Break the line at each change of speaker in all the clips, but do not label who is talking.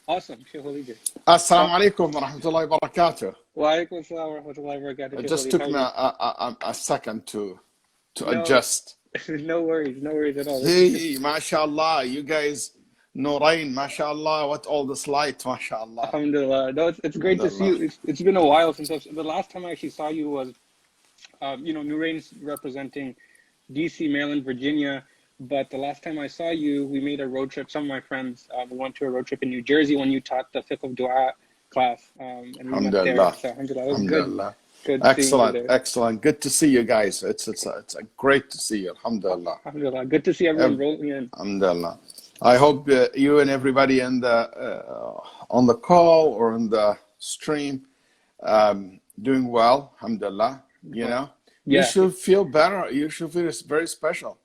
Awesome. Sheikh Waleed.
Assalamu
Uh,
alaikum wa rahmatullahi wa barakatuh.
wa alaikum assalam wa rahmatullahi wa barakatuh.
It
Sheikh
just
Waleed, how
took
are
me
you?
a second to
No,
adjust.
no worries at all.
Hey, mashallah, you guys, Nurayn, mashallah, what all this light, mashallah.
Alhamdulillah. No, it's great to see
Alhamdulillah.
you. It's been a while since the last time I actually saw you was, Nurayn's representing DC, Maryland, Virginia. But the last time I saw you, we made a road trip. Some of my friends, we went to a road trip in New Jersey when you taught the fiqh of dua class, and we met there.
Alhamdulillah.
So alhamdulillah, it was
Alhamdulillah.
good seeing you
Excellent,
there.
excellent. Good to see you guys. It's a great to see you. Alhamdulillah.
Alhamdulillah, good to see everyone
Ev-
rolling in.
Alhamdulillah. I hope you and everybody on the call or in the stream doing well. Alhamdulillah. You know, you
Yeah,
should feel better. You should feel it's very special.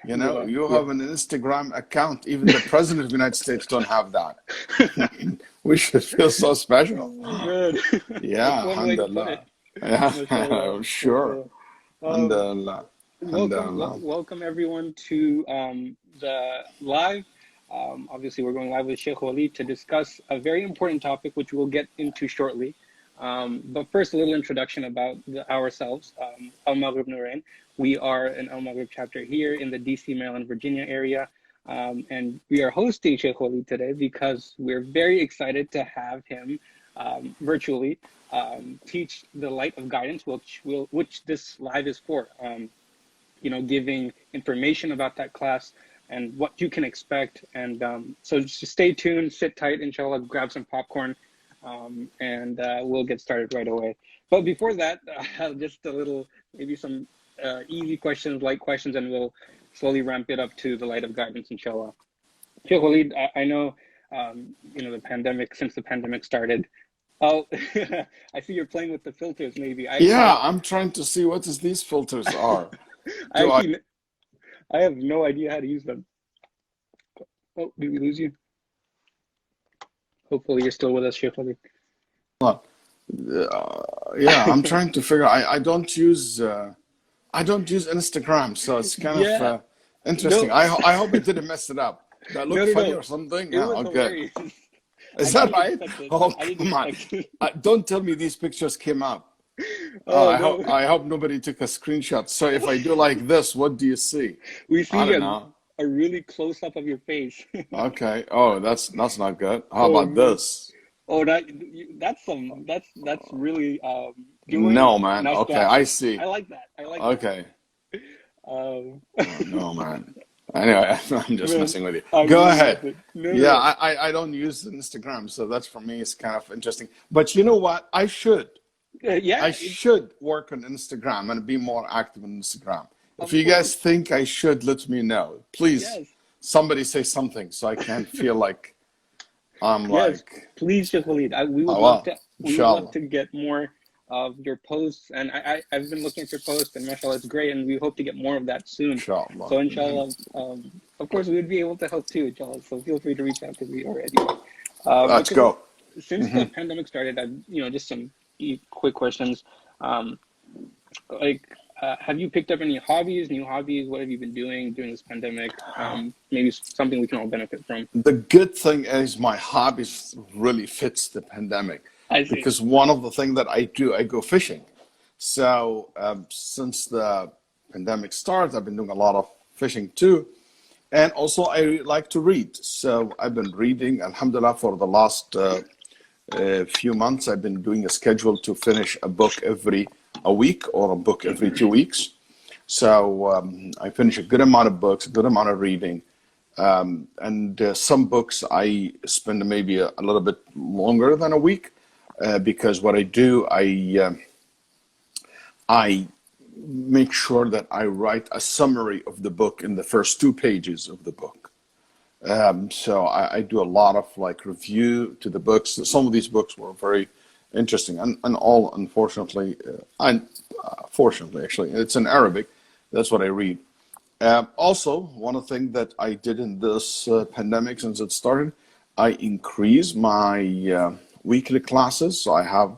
You know,
alhamdulillah.
you
Yeah.
have an Instagram account. Even the president of the United States don't have that. We should feel so special.
Good. That's
Yeah,
one way to put it.
alhamdulillah. Yeah,
MashaAllah.
sure.
MashaAllah. Um,
Alhamdulillah. Alhamdulillah.
welcome everyone to the live. Obviously, we're going live with Sheikh Waleed to discuss a very important topic, which we'll get into shortly. But first, a little introduction about ourselves. Al Maghrib Nurayn. We are an Al Maghrib chapter here in the DC, Maryland, Virginia area. And we are hosting Sheikh Waleed today because we're very excited to have him virtually teach the light of guidance, which this live is for. Giving information about that class and what you can expect. And so just stay tuned, sit tight, inshallah, grab some popcorn, and we'll get started right away. But before that, just a little, maybe some easy questions, light questions, and we'll slowly ramp it up to the light of guidance, inshallah. Sheikh Waleed, I know, the pandemic, since the pandemic started. Oh, I see you're playing with the filters, maybe.
Yeah, I'm trying to see what these filters are.
I
Do I?
actually, I have no idea how to use them. Oh, did we lose you? Hopefully you're still with us, Sheikh Waleed.
Yeah, I'm trying to figure. I don't use Instagram, so it's kind of
Yeah,
interesting.
no,
I hope it didn't mess it up. Did I look funny
no.
or something?
It
Yeah,
was
okay.
hilarious.
Is
I
that
didn't
right?
expect it.
Oh,
I didn't
come on.
expect it.
Don't tell me these pictures came up.
Oh, no.
I hope nobody took a screenshot. So if I do like this, what do you see?
We
I
see
don't know.
a really close up of your face.
Okay. Oh, that's not good. How
Oh
about
no.
this?
Oh, that's really doing.
No, man.
Nice
Okay, I
glasses.
see.
I like that. I like that.
Okay.
Um,
Oh, no, man. Anyway, I'm just
man,
messing with you.
I'm
Go
really
ahead.
messing.
Yeah,
No.
I don't use Instagram, so that's for me, it's kind of interesting. But you know what? I should. I
Yeah,
should work on Instagram and be more active on Instagram. If
of
you
course.
guys think I should, let me know. Please,
Yes.
somebody say something so I can feel like I'm
Yes,
like,
please, Sheikh Waleed. We would
oh,
love
well,
to. We would love
inshallah.
to get more of your posts, and I've been looking at your posts, and mashallah, it's great, and we hope to get more of that soon.
Inshallah.
So inshallah, of course, we would be able to help too, inshallah. So feel free to reach out to me or anyone.
Let's
Because
go.
since the pandemic started, just some quick questions. Um, like, have you picked up any hobbies, new hobbies? What have you been doing during this pandemic? Maybe something we can all benefit from.
The good thing is my hobbies really fits the pandemic
I see.
because one of the things that I do, I go fishing. So since the pandemic started, I've been doing a lot of fishing too. And also I like to read. So I've been reading, alhamdulillah, for the last few months. I've been doing a schedule to finish a book every a week or a book every 2 weeks. So I finish a good amount of books, a good amount of reading. And some books I spend maybe a little bit longer than a week because what I do, I make sure that I write a summary of the book in the first 2 pages of the book. So I do a lot of like review to the books. Some of these books were very interesting, and all unfortunately, fortunately actually, it's in Arabic. That's what I read. Also, one of the things that I did in this pandemic since it started, I increased my weekly classes. So I have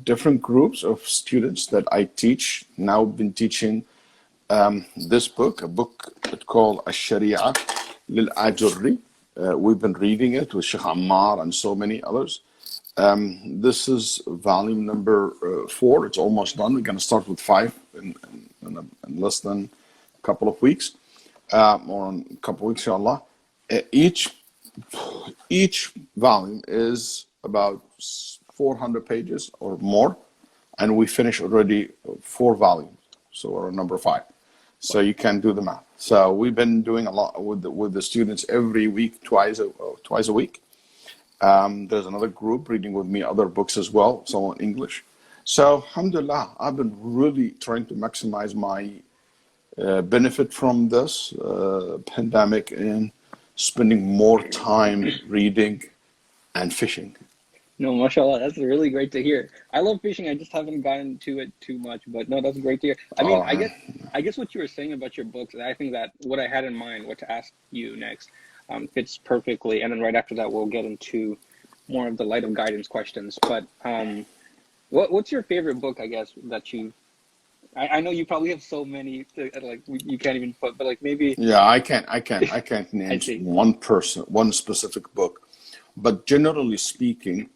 different groups of students that I teach. Now I've been teaching this book, a book it's called Ash Sharia Lil Ajurri. We've been reading it with Sheikh Ammar and so many others. This is volume number 4. It's almost done. We're going to start with 5 in less than a couple of weeks, or in a couple of weeks, inshallah. Each volume is about 400 pages or more, and we finished already 4 volumes. So we're on number 5. So you can do the math. So we've been doing a lot with the students every week, twice a week. There's another group reading with me other books as well, some in English. So alhamdulillah, I've been really trying to maximize my benefit from this pandemic and spending more time reading and fishing.
No, mashallah, that's really great to hear. I love fishing. I just haven't gotten to it too much, but no, that's great to hear. I mean, I guess what you were saying about your books, I think that what I had in mind, what to ask you next, fits perfectly. And then right after that, we'll get into more of the light of guidance questions. But what's your favorite book, I guess, that I know you probably have so many, like you can't even put, but like maybe.
Yeah, I can't name one specific book. But generally speaking,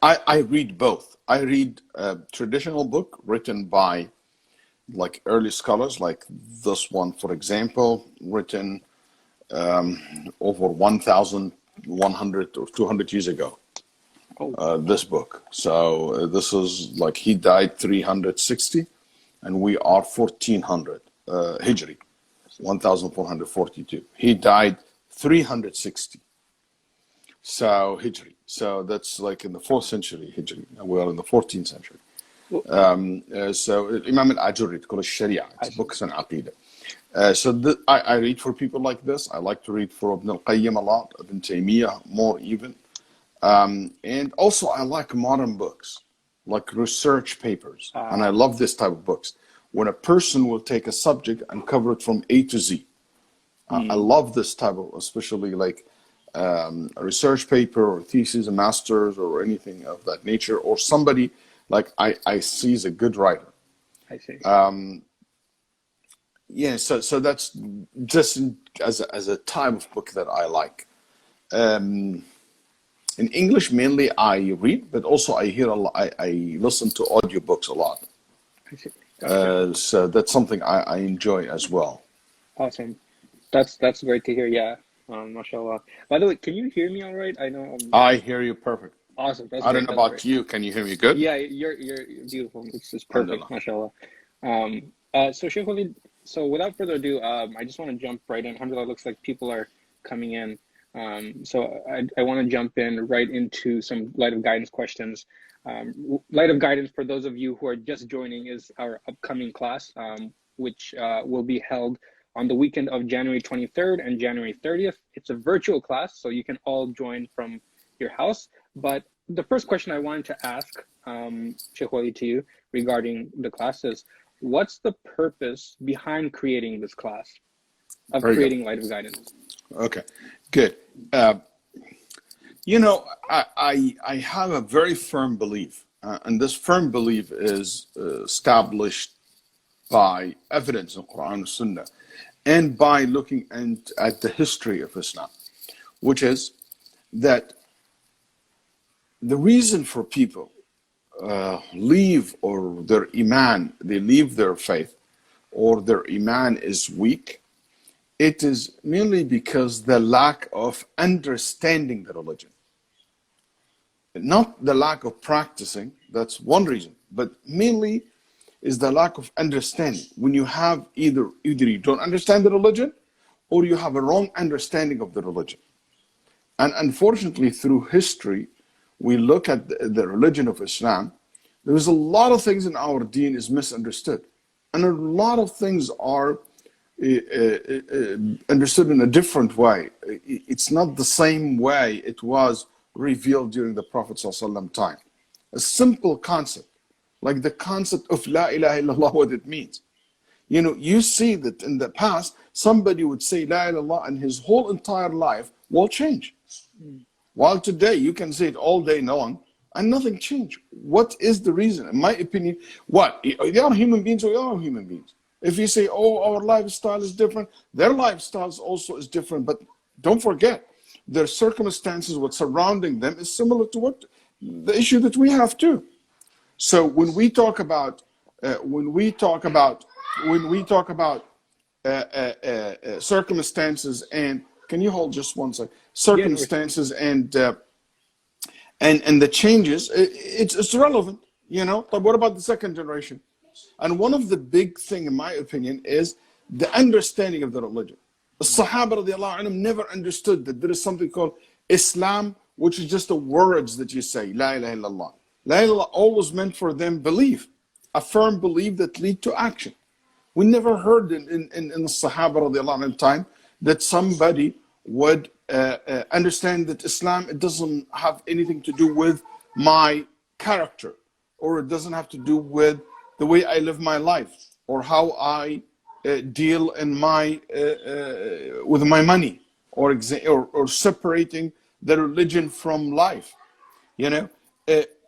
I read both. I read a traditional book written by like early scholars, like this one, for example, written over 1,100 or 200 years ago. This book. So this is like he died 360, and we are 1400 Hijri, 1442. He died 360. So Hijri. So that's like in the 4th century Hijri. We are in the 14th century. So Imam al-Ajurri, called Sharia. It's books on Aqidah. So I read for people like this. I like to read for Ibn al-Qayyim a lot, Ibn Taymiyyah more even. And also I like modern books, like research papers. And I love this type of books. When a person will take a subject and cover it from A to Z. I love this type of, especially like a research paper or thesis, a master's or anything of that nature, or somebody like I see is a good writer.
I see.
Yeah, so that's just as a type of book that I like. In English mainly I read, but also I hear a lot. I listen to audiobooks a lot.
I see. Okay.
So that's something I enjoy as well.
Awesome. That's great to hear. Yeah. Mashallah. By the way, can you hear me all right? I know.
I hear you perfect.
Awesome.
I don't know about you. Can you hear me good?
Yeah, you're beautiful. It's perfect. Mashallah. So Sheikh Waleed, so without further ado, I just want to jump right in. Alhamdulillah, looks like people are coming in. So I want to jump in right into some light of guidance questions. Light of guidance, for those of you who are just joining, is our upcoming class, which will be held on the weekend of January 23rd and January 30th. It's a virtual class, so you can all join from your house. But the first question I wanted to ask, Sheikh Waleed, to you regarding the class is, what's the purpose behind creating this class of creating light of guidance?
Okay, good. You know, I have a very firm belief, and this firm belief is established by evidence in Quran and Sunnah, and by looking at the history of Islam, which is that the reason for people leave or their iman, they leave their faith, or their iman is weak, it is merely because the lack of understanding the religion. Not the lack of practicing, that's one reason, but mainly is the lack of understanding. When you have either you don't understand the religion, or you have a wrong understanding of the religion. And unfortunately, through history, we look at the religion of Islam, there is a lot of things in our deen is misunderstood. And a lot of things are understood in a different way. It's not the same way it was revealed during the Prophet ﷺ time. A simple concept, like the concept of La ilaha illallah, what it means. You know, you see that in the past, somebody would say La ilaha illallah and his whole entire life will change. While today, you can say it all day long and nothing changed. What is the reason? In my opinion, what? They are human beings or we are human beings. If you say, oh, our lifestyle is different, their lifestyles also is different. But don't forget, their circumstances, what's surrounding them is similar to what the issue that we have too. So when we talk about circumstances, and can you hold just one second? Circumstances and the changes, it's relevant, you know. But what about the second generation? And one of the big thing, in my opinion, is the understanding of the religion. The Sahaba radiallahu anhum never understood that there is something called Islam, which is just the words that you say, La ilaha illallah. La ilaha illallah always meant for them belief, a firm belief that lead to action. We never heard in the Sahaba radiallahu anhum time that somebody would understand that Islam, it doesn't have anything to do with my character, or it doesn't have to do with the way I live my life, or how I deal in my with my money, or separating the religion from life. You know,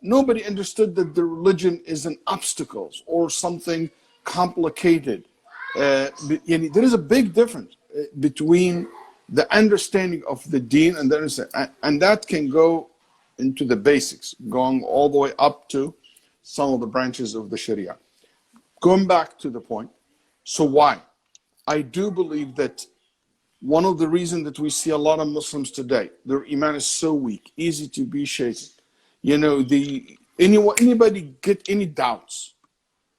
nobody understood that the religion is an obstacle or something complicated. There is a big difference between the understanding of the deen and and that can go into the basics, going all the way up to some of the branches of the Sharia. Going back to the point, so why? I do believe that one of the reasons that we see a lot of Muslims today, their iman is so weak, easy to be shaken. You know, anybody get any doubts,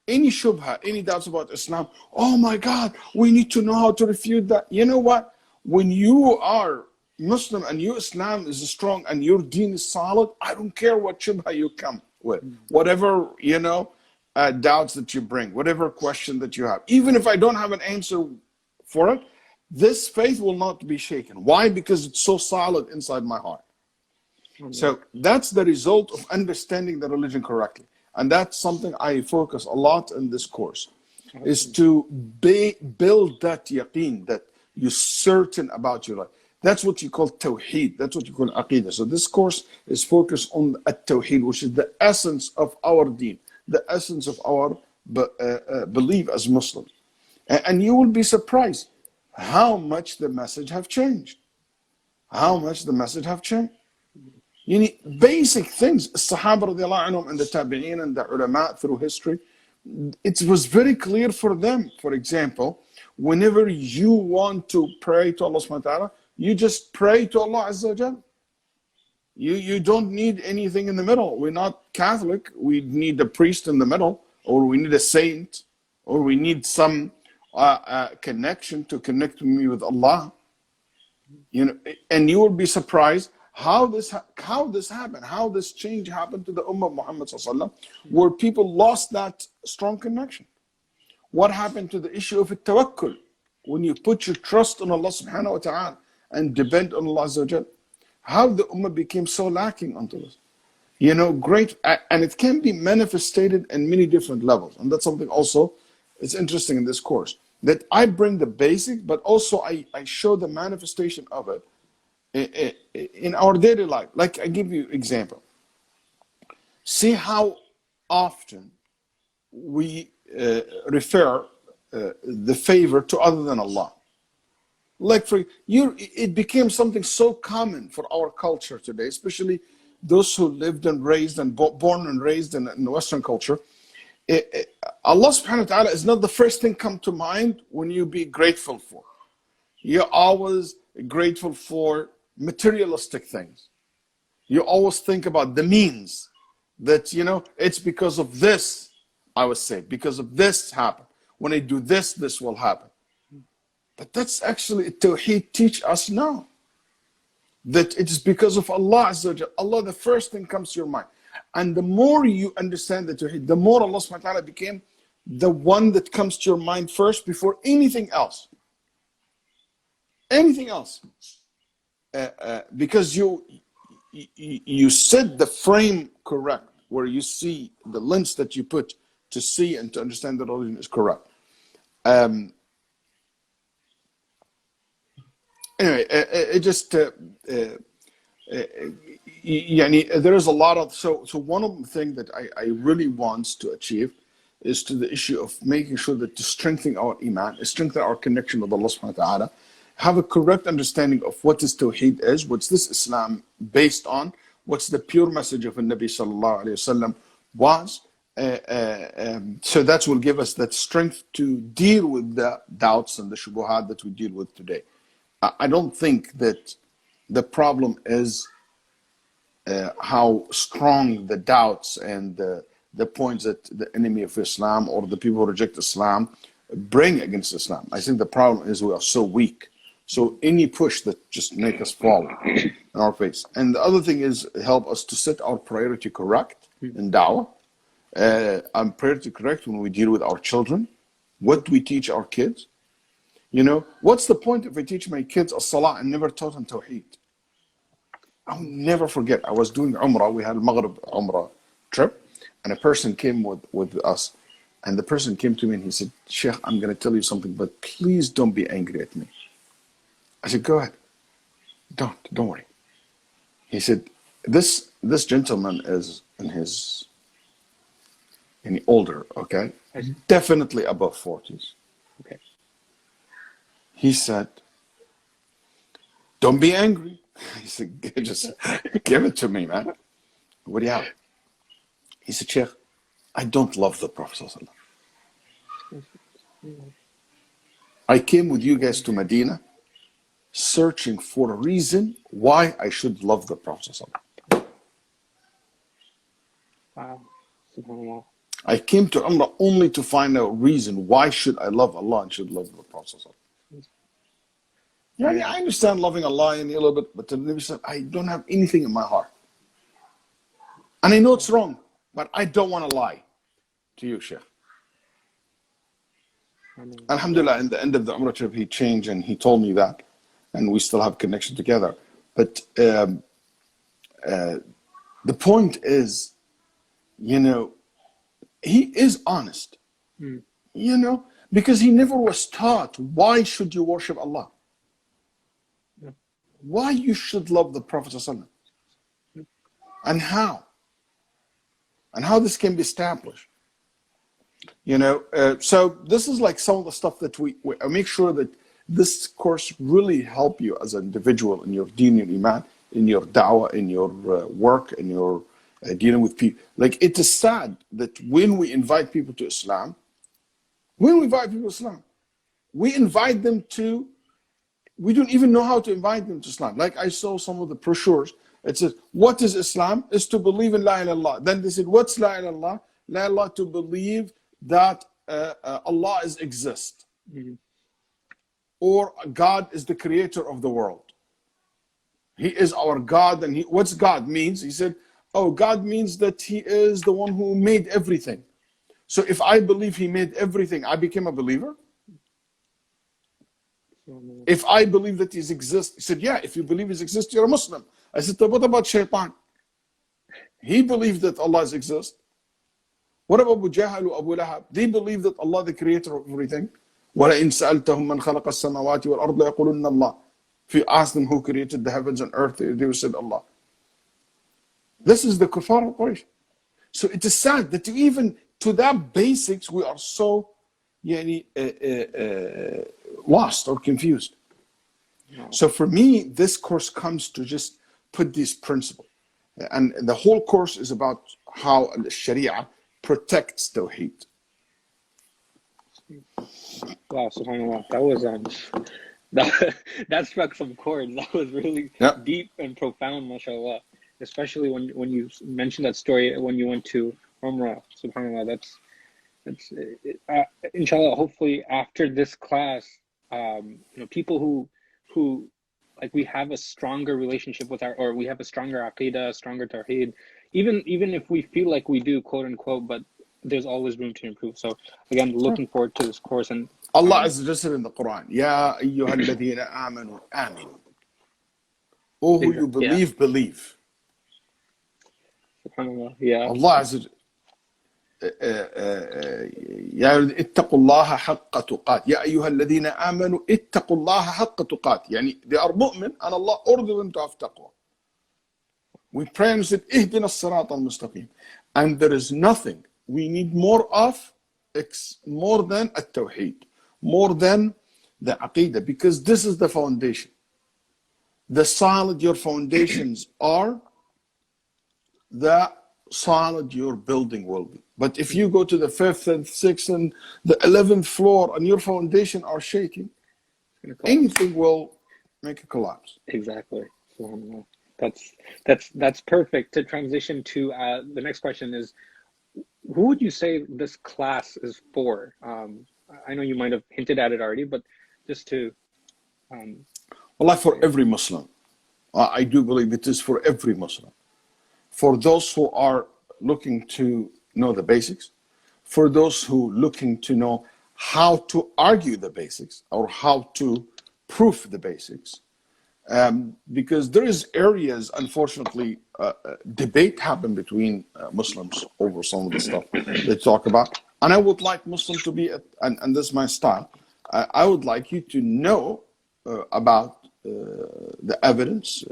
any shubha, any doubts about Islam, oh my God, we need to know how to refute that. You know what? When you are Muslim and your Islam is strong and your deen is solid, I don't care what shubha you come with, whatever, you know, doubts that you bring, whatever question that you have. Even if I don't have an answer for it, this faith will not be shaken. Why? Because it's so solid inside my heart. So that's the result of understanding the religion correctly. And that's something I focus a lot in this course, is to build that yaqeen, that you're certain about your life. That's what you call tawheed. That's what you call aqidah. So this course is focused on at-tawheed, which is the essence of our deen, the essence of our belief as Muslims. And you will be surprised how much the message have changed. How much the message have changed. You need basic things. Sahaba radiallahu anhum and the tabi'een and the ulama through history, it was very clear for them. For example, whenever you want to pray to Allah subhanahu wa ta'ala, you just pray to Allah Azza wa Jal. You don't need anything in the middle. We're not Catholic. We need a priest in the middle, or we need a saint, or we need some connection to connect me with Allah. You know, and you will be surprised how this happened, how this change happened to the Ummah of Muhammad sallallahu alaihi wasallam, where people lost that strong connection. What happened to the issue of tawakkul, when you put your trust on Allah subhanahu wa ta'ala and depend on Allah Azza wa Jal? How the Ummah became so lacking onto this. You know, great, and it can be manifested in many different levels. And that's something also, it's interesting in this course, that I bring the basic, but also I show the manifestation of it in our daily life. Like I give you example. See how often we refer the favor to other than Allah. Like for you, it became something so common for our culture today, especially those who lived and raised and born and raised in Western culture. Allah subhanahu wa ta'ala is not the first thing come to mind when you be grateful for. You're always grateful for materialistic things. You always think about the means that, you know, it's because of this, I would say, because of this happened. When I do this, this will happen. But that's actually Tawheed teach us now. That it is because of Allah Azza wa Jal. Allah, the first thing comes to your mind. And the more you understand the Tawheed, the more Allah subhanahu wa ta'ala became the one that comes to your mind first before anything else. Anything else. Because you set the frame correct, where you see the lens that you put to see and to understand the religion is correct. Anyway, it just there is a lot of so one of the things that I really want to achieve is to the issue of making sure that to strengthen our iman, strengthen our connection with Allah subhanahu wa ta'ala, have a correct understanding of what this Tawheed is, what's this Islam based on, what's the pure message of the Nabi sallallahu alayhi wasallam was. So that will give us that strength to deal with the doubts and the shubuhat that we deal with today. I don't think that the problem is how strong the doubts and the points that the enemy of Islam or the people who reject Islam bring against Islam. I think the problem is we are so weak. So any push that just make us fall in our face. And the other thing is help us to set our priority correct in da'wah. I'm priority correct when we deal with our children. What do we teach our kids? You know, what's the point if I teach my kids as-salah and never taught them Tawheed? I'll never forget. I was doing Umrah. We had a Maghrib Umrah trip. And a person came with us. And the person came to me and he said, Sheikh, I'm going to tell you something, but please don't be angry at me. I said, go ahead. Don't worry. He said, this gentleman is older, okay? Definitely above 40s.
Okay.
He said, don't be angry. He said, just give it to me, man. What do you have? He said, Sheikh, I don't love the Prophet. I came with you guys to Medina searching for a reason why I should love the Prophet.
Wow. SubhanAllah.
I came to Umrah only to find a reason why should I love Allah and should love the Prophet. Yeah, I understand loving Allah and a little bit, but the Nabi said, I don't have anything in my heart. And I know it's wrong, but I don't want to lie to you, Sheikh. Alhamdulillah, in the end of the Umrah trip, he changed and he told me that. And we still have connection together. But the point is, you know, he is honest, you know, because he never was taught why should you worship Allah? Why you should love the Prophet and how? And how this can be established. You know, so this is like some of the stuff that we make sure that this course really help you as an individual in your deen, your iman, in your da'wah, in your work, in your dealing with people. Like, it is sad that when we invite people to Islam, we invite them to, we don't even know how to invite them to Islam. Like, I saw some of the brochures. It says, what is Islam? Is to believe in La ilaha illallah. Then they said, what's La ilaha illallah? La ilaha illallah, to believe that Allah exists. Or God is the creator of the world. He is our God. And what's God means? He said, oh, God means that he is the one who made everything. So if I believe he made everything, I became a believer? If I believe that he exists, he said, yeah, if you believe he exists, you're a Muslim. I said, what about Shaitan? He believed that Allah exists. What about Abu Jahl or Abu Lahab? They believe that Allah, the creator of everything. وَلَئِنْ سَأَلْتَهُمْ مَنْ خَلَقَ السَّمَاوَاتِ وَالْأَرْضَ يَقُولُنَّ اللَّهِ. If you ask them who created the heavens and earth, they will say Allah. This is the kuffar of Quraysh. So it is sad that even to that basics, we are so lost or confused. So for me, this course comes to just put this principle. And the whole course is about how the Sharia protects Tawheed.
Wow, SubhanAllah. That was that struck some chords. That was really deep and profound, mashallah. Especially when you mentioned that story when you went to Umrah. SubhanAllah. That's inshallah, hopefully after this class, you know, people who like, we have a stronger relationship with or we have a stronger aqidah, stronger tawheed, even if we feel like we do, quote unquote, but there's always room to improve. So again, looking forward to this course. And
Allah Azza wa Jalla said in the Quran, Ya ayyuhal ladhina amanu amin. Oh, who you believe, believe.
SubhanAllah. Yeah.
Allah Azza wa Jalla, اتقوا الله حق تقات. يا أيها الذين آمنوا اتقوا الله حق تقات. يعني they are mu'min and Allah ordered them to have taqwa. We pray and said, اهدنا الصراط المستقيم. And there is nothing we need more of more than التوحيد, more than the aqidah, because this is the foundation. The solid your foundations are, the solid your building will be. But if you go to the 5th and 6th and the 11th floor and your foundation are shaking, anything will make a collapse.
Exactly. That's perfect to transition to the next question is, who would you say this class is for? I know you might have hinted at it already, but just to...
Well, for every Muslim. I do believe it is for every Muslim. For those who are looking to know the basics, for those who are looking to know how to argue the basics or how to prove the basics, because there is areas, unfortunately, debate happen between Muslims over some of the stuff they talk about. And I would like Muslims to be, and this is my style, I would like you to know about the evidence,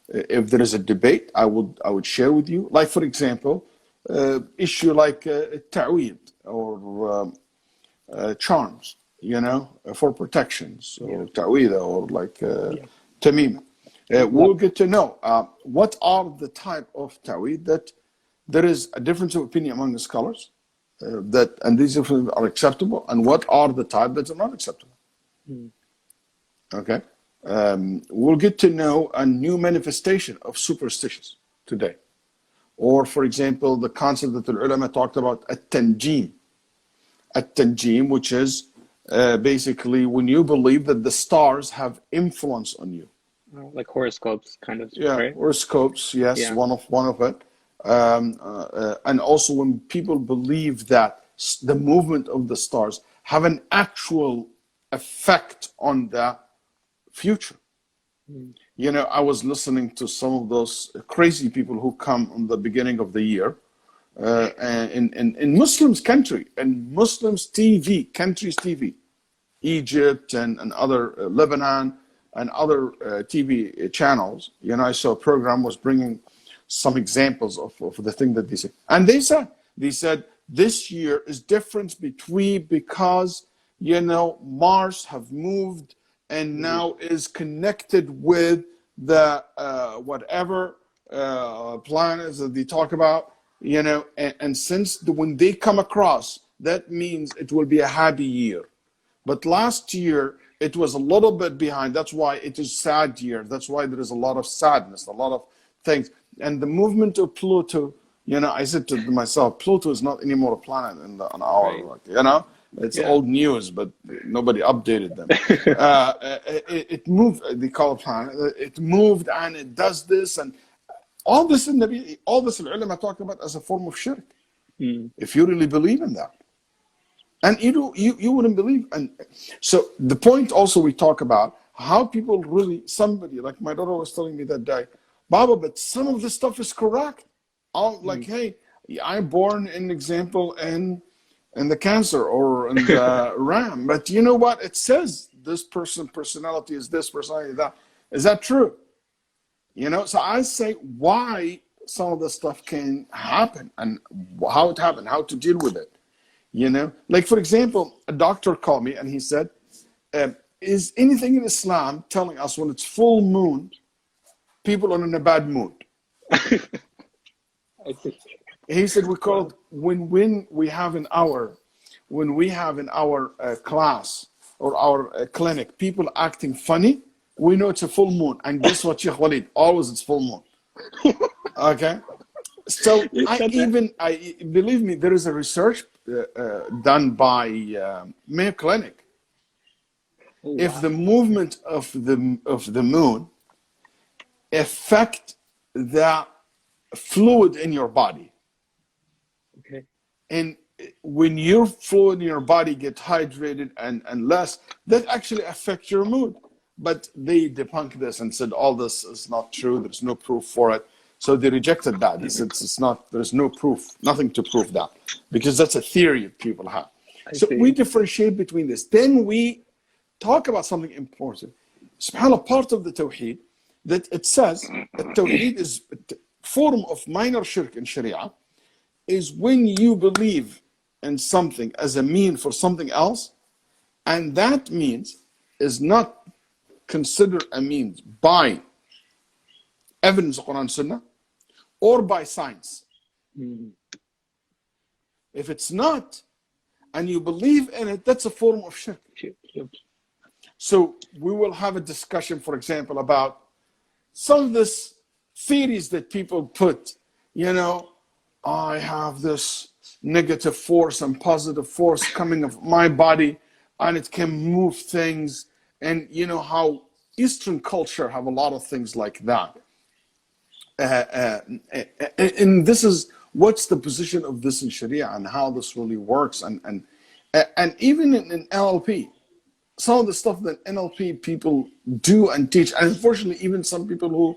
if there is a debate, I would share with you. Like, for example, issue like ta'weed or charms, you know, for protections, or ta'weed, or like tamima. We'll get to know what are the type of ta'weed that there is a difference of opinion among the scholars, and these are acceptable, and what are the type that are not acceptable. Okay. We'll get to know a new manifestation of superstitions today. Or, for example, the concept that the ulama talked about, at-tanjim. At-tanjim, which is basically when you believe that the stars have influence on you.
Like horoscopes, kind of.
Yeah,
right?
Horoscopes, yes, one of it. And also when people believe that the movement of the stars have an actual effect on the future. You know, I was listening to some of those crazy people who come on the beginning of the year in Muslims country, and Muslims TV, countries TV, Egypt and other Lebanon and other TV channels. You know, I saw a program was bringing some examples of the thing that they said. And they said this year is different because, you know, Mars have moved and now is connected with the whatever planets that they talk about, you know, and since when they come across, that means it will be a happy year. But last year, it was a little bit behind. That's why it is sad year. That's why there is a lot of sadness, a lot of things. And the movement of Pluto, you know, I said to myself, Pluto is not anymore a planet on our, you know, it's old news, but nobody updated them. It moved, they call it planet. It moved and it does this, and all this in the ulama talked about as a form of shirk. If you really believe in that. And you wouldn't believe. And so the point also we talk about how people really, somebody like my daughter was telling me that day, Baba, but some of this stuff is correct. Like, hey, I'm born, in example, in the Cancer or in the Ram, but you know what? It says this personality is this, personality that. Is that true? You know, so I say why some of the stuff can happen and how it happened, how to deal with it. You know, like for example, a doctor called me and he said, is anything in Islam telling us when it's full moon, people are in a bad mood?
I see.
He said, we call it when we have in our class or our clinic, people acting funny, we know it's a full moon. And guess what, Sh Waleed? Always it's full moon. Okay? So I believe me, there is a research done by Mayo Clinic.
Oh,
if the movement of the moon affect the fluid in your body,
okay,
and when your fluid in your body get hydrated and less, that actually affects your mood. But they debunked this and said all this is not true. There's no proof for it. So they rejected that. They said it's not. There's no proof, nothing to prove that, because that's a theory people have. So we differentiate between this. Then we talk about something important. SubhanAllah, part of the Tawheed, that it says that Tawheed is a form of minor shirk in Sharia, is when you believe in something as a mean for something else, and that means is not considered a means by evidence of Quran Sunnah or by science. If it's not, and you believe in it, that's a form of shirk. So we will have a discussion, for example, about some of this theories that people put, I have this negative force and positive force coming of my body, and it can move things. And you know how Eastern culture have a lot of things like that. And this is what's the position of this in Sharia and how this really works. And even in NLP, some of the stuff that NLP people do and teach, and unfortunately even some people who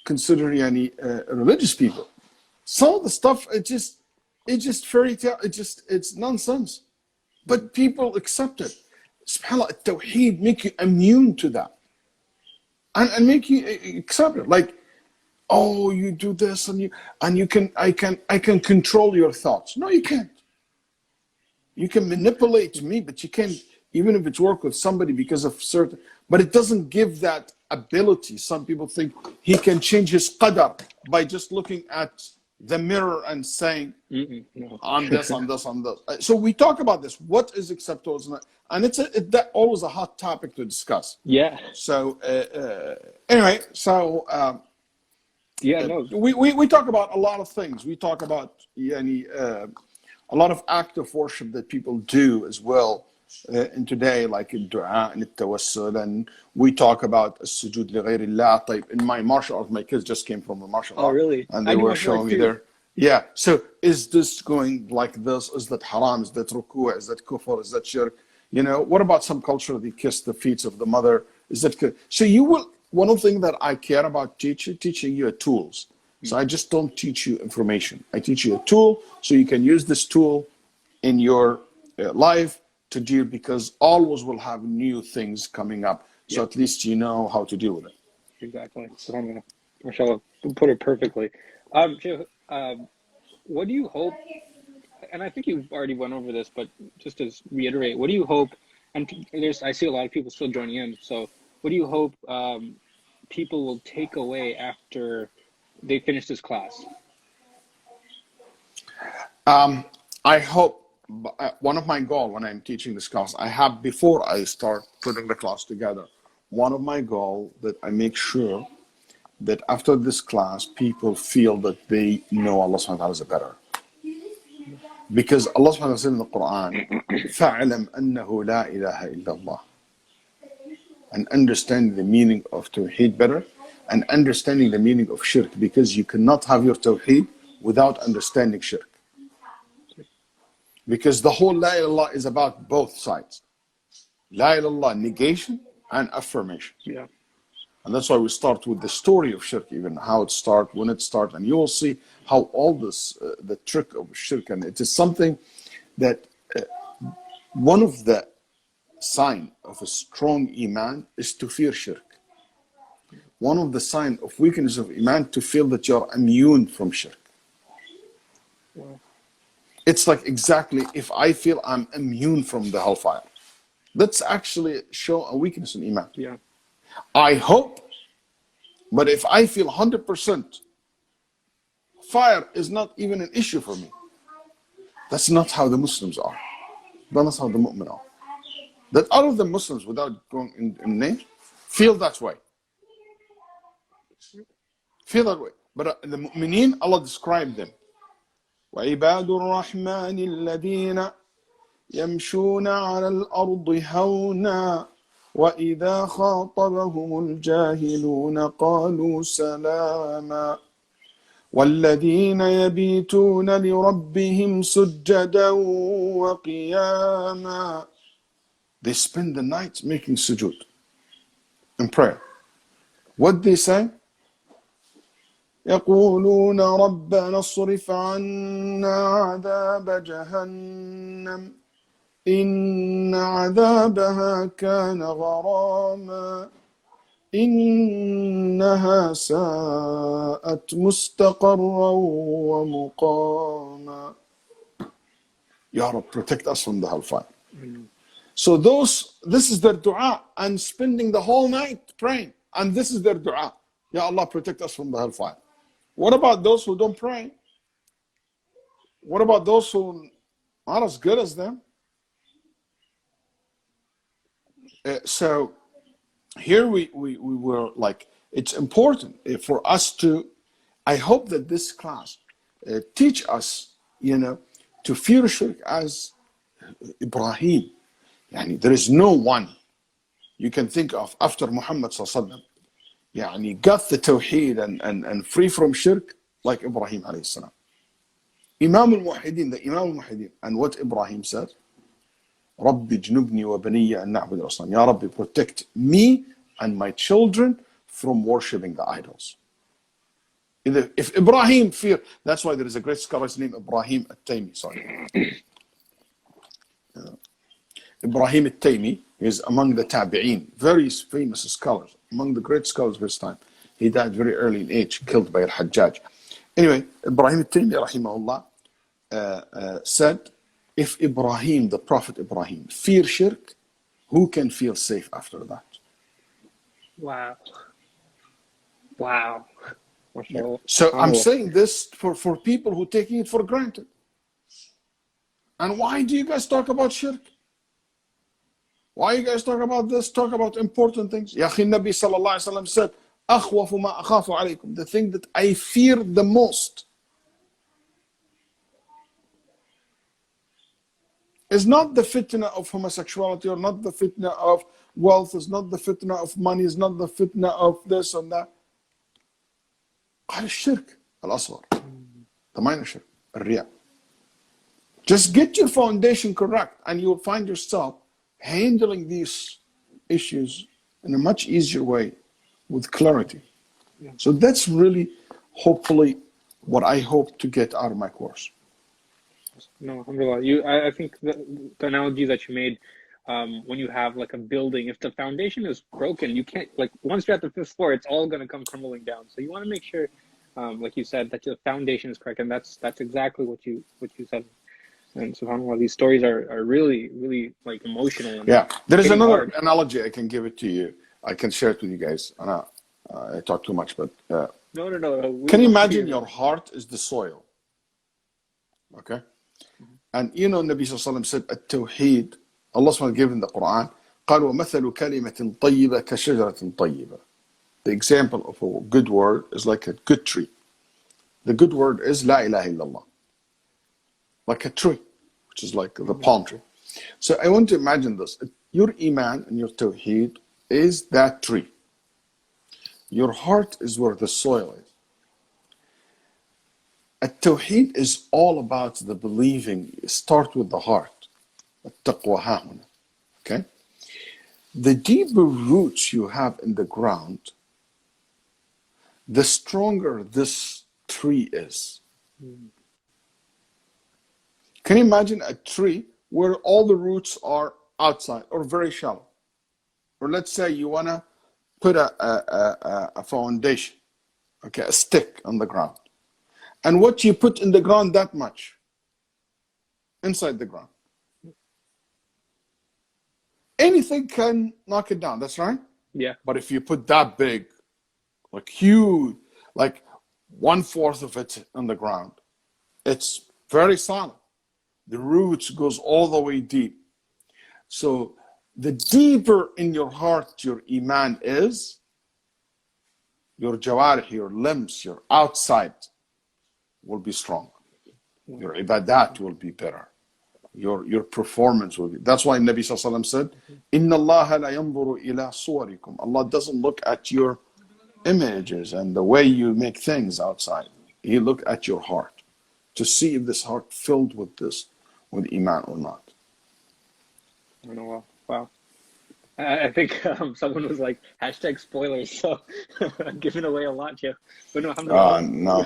consider religious people, some of the stuff it's just fairy tale, it's nonsense, but people accept it. SubhanAllah, Tawheed make you immune to that, and make you accept it. Like, oh, you do this and I can control your thoughts. No, you can't. You can manipulate me, but you can't, even if it's work with somebody because of certain, but it doesn't give that ability. Some people think he can change his qadar by just looking at the mirror and saying,
no.
I'm this, I'm this, I'm this. So we talk about this. What is acceptable? And it's that always a hot topic to discuss.
Yeah.
So anyway, so we talk about a lot of things. We talk about a lot of act of worship that people do as well in today, like in dua and tawassul, and we talk about sujood li ghayrillah. Type in my martial art, my kids just came from the martial art.
Oh, really?
And they were showing me there. Yeah. So is this going like this? Is that haram? Is that ruku'? Is that kufr? Is that shirk? What about some culture they kiss the feet of the mother? Is that good? So you will. One of the things that I care about teaching you tools. So I just don't teach you information. I teach you a tool so you can use this tool in your life to deal, because always will have new things coming up. So at least you know how to deal with it.
Exactly. Mashallah, put it perfectly. What do you hope, and I think you've already went over this, but just to reiterate, what do you hope, and I see a lot of people still joining in, so what do you hope people will take away after they finish this class?
I hope, one of my goals when I'm teaching this class, I have, before I start putting the class together, one of my goals that I make sure that after this class, people feel that they know Allah subhanahu wa ta'ala is better. Because Allah subhanahu wa ta'ala said in the Quran, فَاعْلَمْ أَنَّهُ لَا إِلَهَ إِلَّا اللَّهِ. And understanding the meaning of Tawheed better, and understanding the meaning of shirk, because you cannot have your Tawheed without understanding shirk. Because the whole La ilaha is about both sides. La ilaha, negation and affirmation.
Yeah.
And that's why we start with the story of shirk, even how it starts, when it starts, and you will see how all this, the trick of shirk, and it is something that one of the sign of a strong iman is to fear shirk. One of the signs of weakness of iman to feel that you're immune from shirk.
Wow.
It's like exactly if I feel I'm immune from the hellfire. That's actually show a weakness in iman.
Yeah.
I hope, but if I feel 100% fire is not even an issue for me, that's not how the Muslims are. That's how the mu'min are. That all of the Muslims, without going in name, feel that way. Feel that way. But the mu'mineen, Allah described them. وَعِبَادُ الرَّحْمَنِ الَّذِينَ يَمْشُونَ عَلَى الْأَرْضِ هَوْنًا وَإِذَا خَاطَبَهُمُ الْجَاهِلُونَ قَالُوا سَلَامًا وَالَّذِينَ يَبِيتُونَ لِرَبِّهِمْ سُجَّدًا وَقِيَامًا. They spend the night making sujood in prayer. What they say? يقولون ربنا اصرف عنا عذاب جهنم إن عذابها كان غراما إنها ساءت مستقرا ومقاما. Ya Rab, protect us from the hellfire. So this is their dua, and spending the whole night praying. And this is their dua. Ya Allah, protect us from the hellfire. What about those who don't pray? What about those who are as good as them? So here we were like, it's important for us to, I hope that this class teach us, to fear shirk as Ibrahim. Yani, there is no one you can think of after Muhammad sallallahu alaihi wasallam, got the tawheed and free from shirk like Ibrahim alayhi salam. Imam al-Muwahhidin, the Imam al-Muwahhidin, and what Ibrahim said, Rabbi jnubni wa baniya an na'bud al-asnam. Ya Rabbi, protect me and my children from worshipping the idols. If Ibrahim fear, that's why there is a great scholar named Ibrahim al-Taymi, sorry. Ibrahim al-Taymi is among the Tabi'een, very famous scholars, among the great scholars of his time. He died very early in age, killed by al-Hajjaj. Anyway, Ibrahim al-Taymi, rahimahullah, said, if Ibrahim, the Prophet Ibrahim, fear shirk, who can feel safe after that?
Wow. Wow.
Yeah. So I'm saying this for people who are taking it for granted. And why do you guys talk about shirk? Why you guys talk about this? Talk about important things. Ya akhi, Nabi sallallahu alaihi wasallam said, "Akhwafu ma akhafu alaykum." The thing that I fear the most is not the fitna of homosexuality, or not the fitna of wealth, is not the fitna of money, is not the fitna of this and that. الشرك الأصغر, the minor shirk, الرياء. Just get your foundation correct, and you'll find yourself handling these issues in a much easier way, with clarity. Yeah. So that's really, hopefully, what I hope to get out of my course.
No, alhamdulillah. I think the analogy that you made, when you have like a building, if the foundation is broken, you can't, like, once you're at the 5th floor, it's all going to come crumbling down. So you want to make sure, like you said, that the foundation is correct, and that's exactly what you said. And subhanAllah, these stories are really, really like emotional.
Yeah, there is another analogy I can give it to you. I can share it with you guys. I talk too much, but
no.
Can you imagine your heart is the soil? Okay, and Nabi sallallahu alaihi wasallam said, "At-tawheed." Allah subhanahu wa ta'ala gave in the Quran, قال ومثل كلمة طيبة كشجرة طيبة. The example of a good word is like a good tree. The good word is La ilaha illallah. Like a tree, which is like the palm tree. So I want to imagine this. Your iman and your tawheed is that tree. Your heart is where the soil is. At-tawheed is all about the believing. Start with the heart. التقوى ها هنا. Okay? The deeper roots you have in the ground, the stronger this tree is. Can you imagine a tree where all the roots are outside or very shallow? Or let's say you want to put a foundation, okay, a stick on the ground. And what you put in the ground, that much inside the ground. Anything can knock it down, that's right?
Yeah.
But if you put that big, like huge, like 1/4 of it on the ground, it's very solid. The roots goes all the way deep. So the deeper in your heart your iman is, your jawarih, your limbs, your outside will be strong. Your ibadat will be better. Your performance will be. That's why Nabi sallallahu alaihi wasallam said, "Inna Allah la yanzuru ila suwarikum." Allah doesn't look at your images and the way you make things outside. He looks at your heart to see if this heart filled with iman or not.
I know. Wow. I think someone was like, #spoilers, so I'm giving away a lot here. But no, alhamdulillah.
No.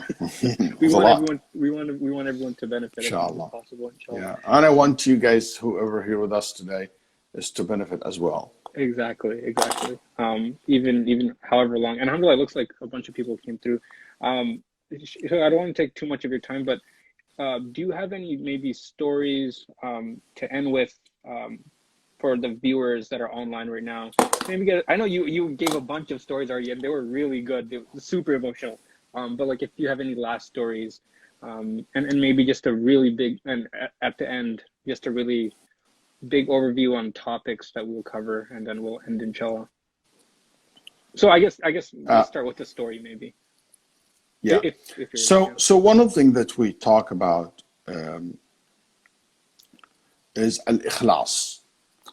we want everyone to benefit as much as possible, inshallah.
Yeah, and I want you guys, whoever here with us today, is to benefit as well.
Exactly. Even however long, and alhamdulillah, it looks like a bunch of people came through. So I don't want to take too much of your time, but do you have any maybe stories to end with for the viewers that are online right now? Maybe I know you gave a bunch of stories already, and they were really good. They were super emotional. But like, if you have any last stories, and maybe just a really big, and at the end, just a really big overview on topics that we'll cover, and then we'll end, inshallah. So I guess we'll start with the story, maybe.
Yeah.
If you're,
So
yeah.
so one of the things that we talk about is al-ikhlas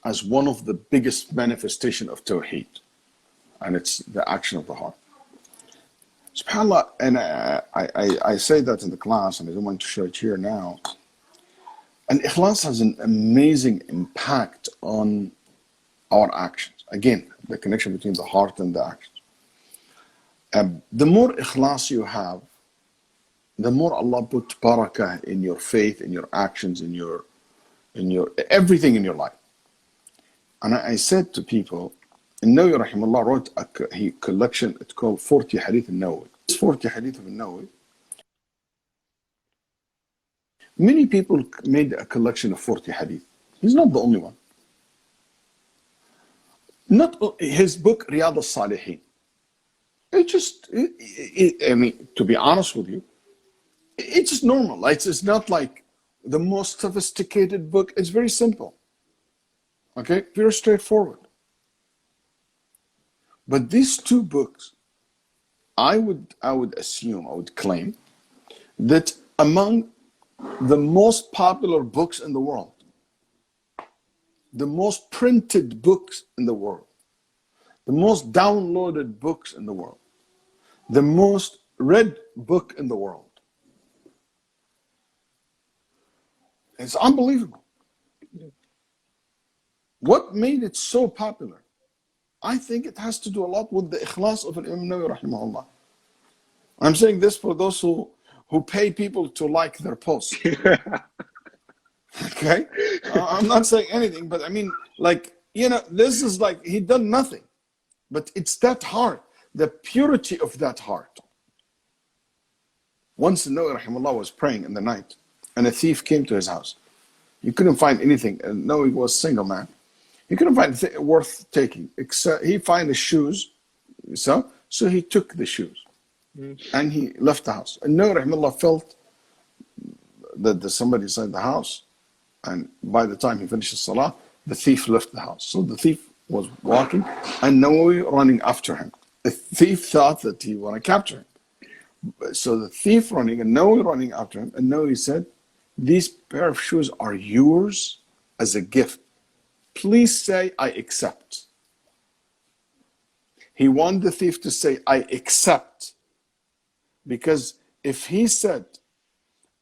as one of the biggest manifestation of Tawheed, and it's the action of the heart. SubhanAllah, and I say that in the class, and I don't want to show it here now. And ikhlas has an amazing impact on our actions. Again, the connection between the heart and the actions. The more ikhlas you have, the more Allah put barakah in your faith, in your actions, in your everything in your life. And I said to people, Nawawi rahimahullah wrote a collection, it's called 40 Hadith al-Nawawi. This 40 Hadith of al-Nawawi, many people made a collection of 40 Hadith. He's not the only one. Not his book, Riyadh al-Salihin. I mean, to be honest with you, it's just normal. It's not like the most sophisticated book. It's very simple. Okay, very straightforward. But these two books, I would assume, I would claim, that among the most popular books in the world, the most printed books in the world, the most downloaded books in the world, the most read book in the world. It's unbelievable. What made it so popular? I think it has to do a lot with the ikhlas of Imam Nawawi rahimahullah. I'm saying this for those who pay people to like their posts. Okay? I'm not saying anything, but I mean, like, you know, this is like, he done nothing. But it's that heart, the purity of that heart. Once Nawawi rahimahullah was praying in the night, and a thief came to his house. He couldn't find anything. Nawawi was a single man. He couldn't find anything worth taking, except he found the shoes. So he took the shoes and he left the house. And Nawawi rahimahullah felt that there's somebody inside the house. And by the time he finished the salah, the thief left the house. So the thief was walking and Nawawi running after him. The thief thought that he want to capture him. So the thief running and Nawawi running after him. And Nawawi said, "These pair of shoes are yours as a gift. Please say, I accept." He wanted the thief to say, I accept. Because if he said,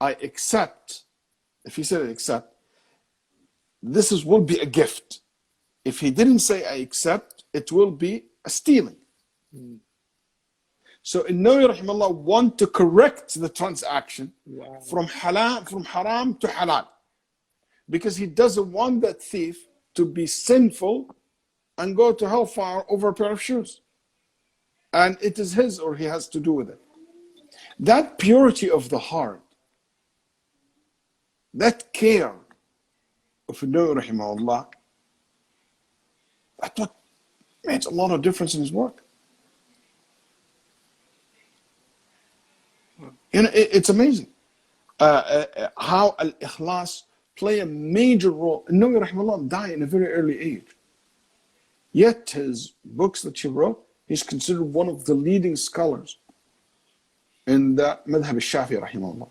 I accept, this will be a gift. If he didn't say, I accept, it will be a stealing. So Nawawi rahimahullah want to correct the transaction from haram to halal. Because he doesn't want that thief to be sinful and go to hellfire over a pair of shoes. And it is his, or he has to do with it. That purity of the heart, that care of Nawawi rahimahullah, that's what makes a lot of difference in his work. You know, it's amazing how al-ikhlas play a major role. Nawawi rahimahullah died in a very early age. Yet his books that he wrote, he's considered one of the leading scholars in the madhab al-Shafi'i rahimahullah.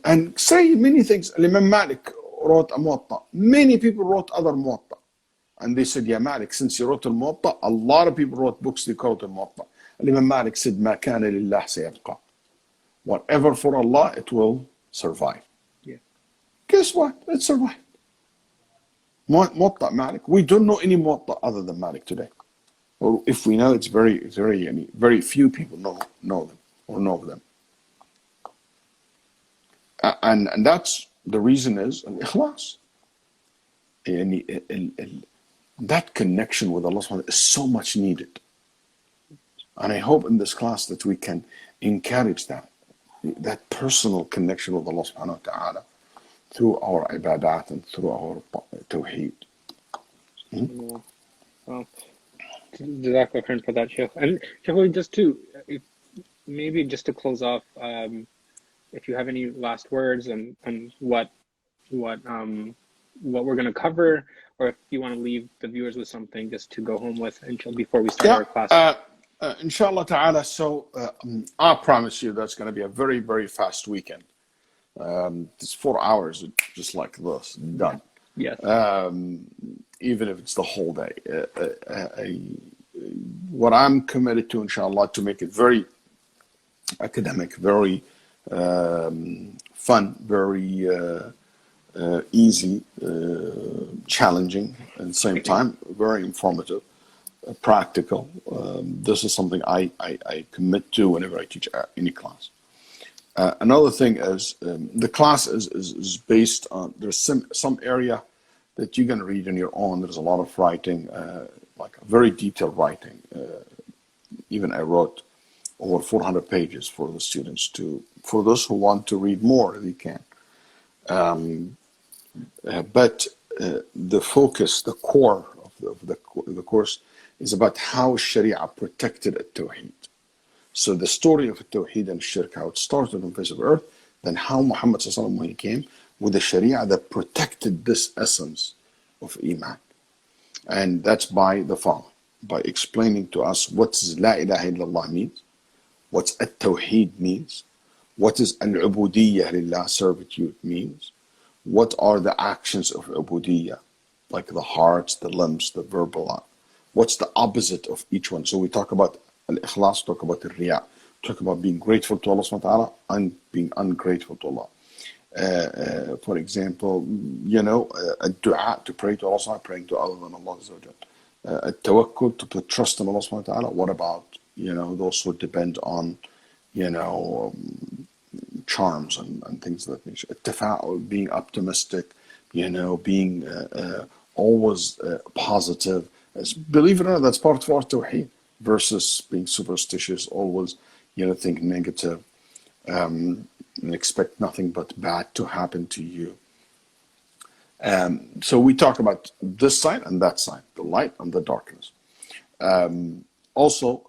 And say many things. Imam Malik wrote a Muwatta. Many people wrote other Muwatta. And they said, yeah, Malik, since you wrote al-Muwatta, a lot of people wrote books, they called it al-Muwatta. Imam Malik said, ما كان لله سيبقى. Whatever for Allah, it will survive.
Yeah.
Guess what? It survived. Muwatta Malik. We don't know any Muwatta other than Malik today. Or if we know, it's very few people know them or know them. And that's the reason is al-ikhlas. That connection with Allah subhanahu wa ta'ala is so much needed. And I hope in this class that we can encourage that personal connection with Allah subhanahu wa ta'ala through our ibadat and through our tawheed.
Well, Jazakallah khairan for that, Sheikh. And Sheikh, just to close off, if you have any last words and what we're going to cover, or if you want to leave the viewers with something just to go home with until before we start our class.
Inshallah ta'ala. So I promise you that's going to be a very, very fast weekend. It's 4 hours, just like this, done.
Yes.
Even if it's the whole day. What I'm committed to, inshallah, to make it very academic, very fun, very easy, challenging, at the same time, very informative, practical. This is something I commit to whenever I teach any class. Another thing is the class is based on, there's some area that you can read on your own. There's a lot of writing, like a very detailed writing. Even I wrote over 400 pages for the students for those who want to read more, they can. But the focus, the core of the course is about how Sharia protected Tawheed. So the story of Tawheed and Shirk, how it started on the face of earth, then how Muhammad sallallahu alaihi wasallam, when he came with a Sharia that protected this essence of Iman. And that's by the following, by explaining to us what La ilaha illallah means, what At-Tawheed means, what is Al-Ubudiyyah Lillah, servitude means, what are the actions of Ubudiyyah, like the hearts, the limbs, the verbal, what's the opposite of each one. So we talk about Al-Ikhlas, talk about Al-Riya, talk about being grateful to Allah subhanahu wa ta'ala and being ungrateful to Allah. For example, a dua, to pray to Allah, praying to other than Allah. A tawakkul, to put trust in Allah subhanahu wa ta'ala. What about, those who depend on, charms and things of that nature. Tafa'ul, being optimistic, being always positive. Believe it or not, that's part of our tawheed, versus being superstitious, always, think negative, and expect nothing but bad to happen to you. So we talk about this side and that side, the light and the darkness. Also,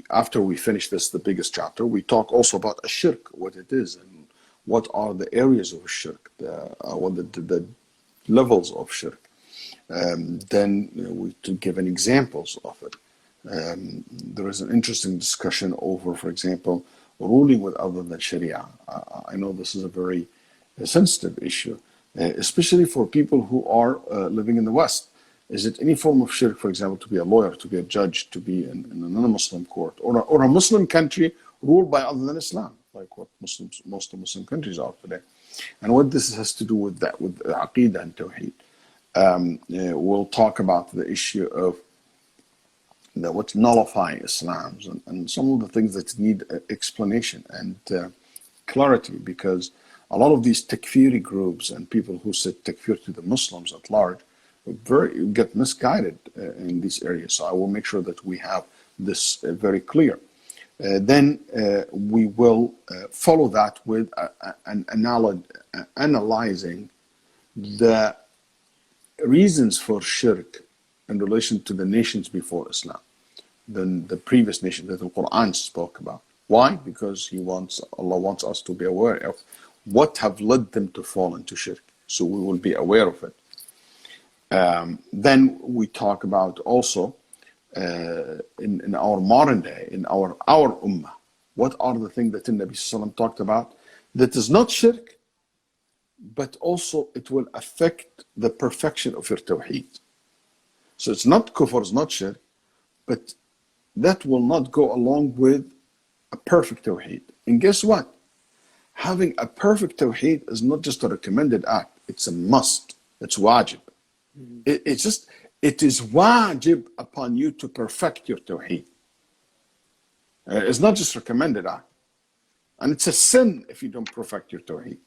after we finish the biggest chapter, we talk also about shirk, what it is, and what are the areas of shirk, the levels of shirk. Then we to give an examples of it. There is an interesting discussion over, for example, ruling with other than Sharia. I know this is a very sensitive issue, especially for people who are living in the West. Is it any form of shirk, for example, to be a lawyer, to be a judge, to be in a non-Muslim court, or a Muslim country ruled by other than Islam, like what most Muslim countries are today? And what this has to do with that, with Aqidah and Tawheed. We'll talk about the issue of what's nullifying Islam and some of the things that need explanation and clarity, because a lot of these takfiri groups and people who say takfir to the Muslims at large get misguided in these areas. So I will make sure that we have this very clear. Then we will follow that with analyzing the reasons for shirk in relation to the nations before Islam, than the previous nation that the Quran spoke about. Why? Because Allah wants us to be aware of what have led them to fall into shirk, so we will be aware of it. Then we talk about also in our modern day, in our ummah, what are the things that the Nabi Sallallahu Alaihi Wasallam talked about that is not shirk, but also it will affect the perfection of your tawheed. So it's not kufr, it's not shirk, but that will not go along with a perfect tawheed. And guess what? Having a perfect tawheed is not just a recommended act, it's a must, it's wajib. It is wajib upon you to perfect your tawheed. It's not just recommended act. And it's a sin if you don't perfect your tawheed.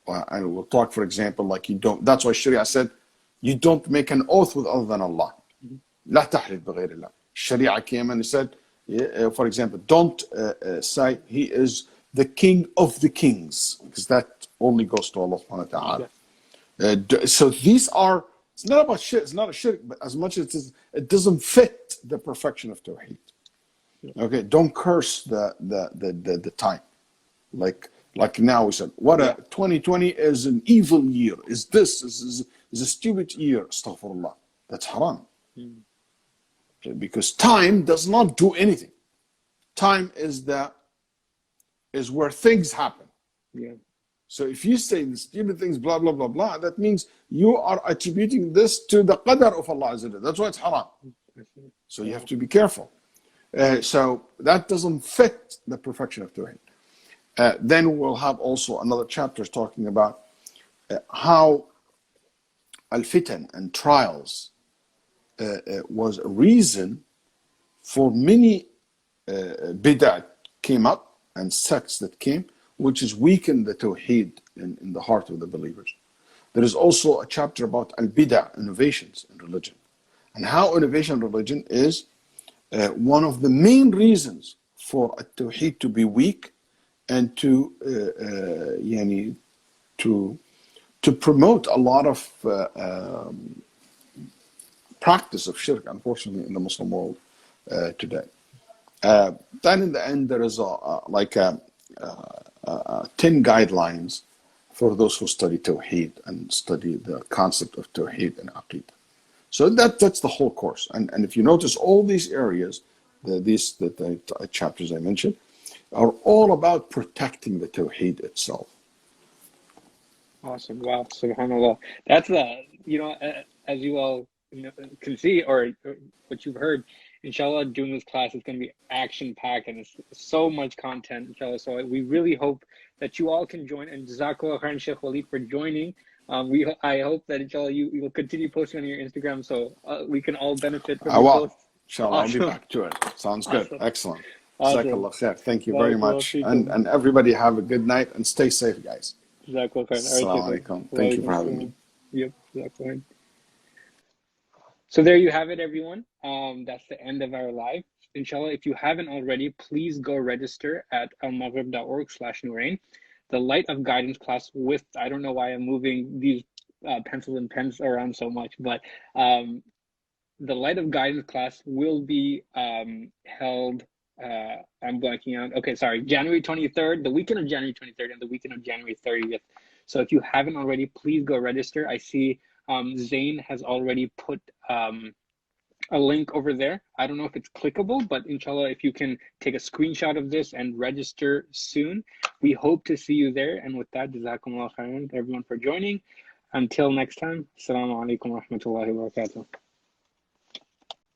And we'll talk, for example, like that's why Sharia said, you don't make an oath with other than Allah. لا تحلف بغير الله. Sharia came and said, Yeah, for example, don't say he is the king of the kings, because that only goes to Allah subhanahu wa ta'ala.
Yes.
So these are, it's not about shirk, it's not a shirk, but as much as it doesn't fit the perfection of Tawheed. Okay, don't curse the time. Like now we said, what a 2020 is an evil year. Is a stupid year. Astaghfirullah. That's haram. Okay, because time does not do anything. Time is where things happen.
Yeah.
So if you say the stupid things, blah blah blah blah, that means you are attributing this to the qadar of Allah Azza wa Jalla. That's why it's haram. So you have to be careful. So that doesn't fit the perfection of Tawheed. Then we'll have also another chapter talking about how al-fitan and trials was a reason for many bid'ah came up and sects that came, which has weakened the Tawheed in the heart of the believers. There is also a chapter about al-bid'ah, innovations in religion, and how innovation in religion is one of the main reasons for a Tawheed to be weak and to promote a lot of practice of shirk, unfortunately, in the Muslim world today. Then in the end, there is 10 guidelines for those who study Tawheed and study the concept of Tawheed and Aqidah. So that's the whole course. And if you notice, all these areas, the chapters I mentioned, are all about protecting the Tawheed itself.
Awesome. Wow. Subhanallah. That's as you all can see, or what you've heard, inshallah, during this class, it's going to be action-packed and it's so much content, inshallah. So we really hope that you all can join, and Jazakallah khairan, Sheikh Waleed, for joining. I hope that, inshallah, you will continue posting on your Instagram so we can all benefit from your posts.
Inshallah,
Awesome.
I'll be back to it. Sounds good.
Awesome.
Excellent.
Awesome.
Jazakallah khair. Thank you very much. And everybody have a good night and stay safe, guys.
Jazakallah khairan.
Assalamu alaikum. Thank you for having me.
Yep. Jazakallah. So there you have it, everyone. That's the end of our live. Inshallah, if you haven't already, please go register at almaghrib.org/Nurayn. The Light of Guidance class with, I don't know why I'm moving these pencils and pens around so much, but the Light of Guidance class will be held, I'm blanking out. Okay, sorry, January 23rd, the weekend of January 23rd and the weekend of January 30th. So if you haven't already, please go register. I see Zain has already put a link over there. I don't know if it's clickable, but inshallah, if you can take a screenshot of this and register soon, we hope to see you there. And with that, jazakumullah khairan, everyone, for joining. Until next time, assalamu alaikum wa rahmatullahi wa barakatuh.